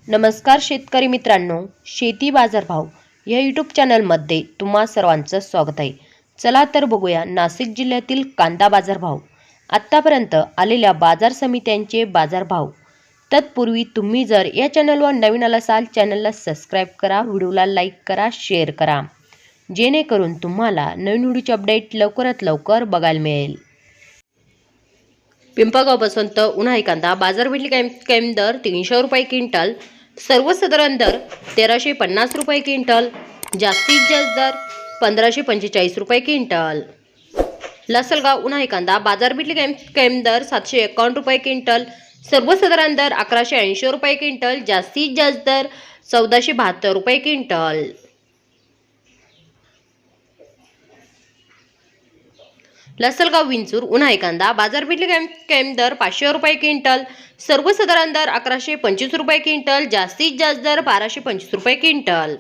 नमस्कार शेतकरी मित्रांनो, शेती बाजारभाव या यूट्यूब चॅनलमध्ये तुम्हा सर्वांचं स्वागत आहे। चला तर बघूया नाशिक जिल्ह्यातील कांदा बाजारभाव, आत्तापर्यंत आलेल्या बाजार समित्यांचे बाजारभाव। तत्पूर्वी तुम्ही जर या चॅनलवर नवीन असाल चॅनलला सबस्क्राईब करा, व्हिडिओला लाईक करा, शेअर करा, जेणेकरून तुम्हाला नवीन व्हिडिओचे अपडेट लवकरात लवकर बघायला मिळेल। पिंपळगाव बसवंत उन्हाळी कांदा बाजार भेटली कायम दर 300 रुपये क्विंटल, सर्वसाधारण दर 1350 रुपये क्विंटल, जास्तीत जास्त दर 1545 रुपये क्विंटल। लासलगाव उन्हाळी कांदा बाजार भेटली कायम दर 751 रुपये क्विंटल, सर्वसाधारण दर 1180 रुपये क्विंटल, जास्तीत जास्त दर 1472 रुपये क्विंटल। लासलगाव विंचूर उन्हाळी कांदा बाजार भेटली कायम दर 500 रुपये क्विंटल, सर्वसाधारण दर 1125 रुपये क्विंटल, जास्तीत जास्त दर 1225 रुपये क्विंटल।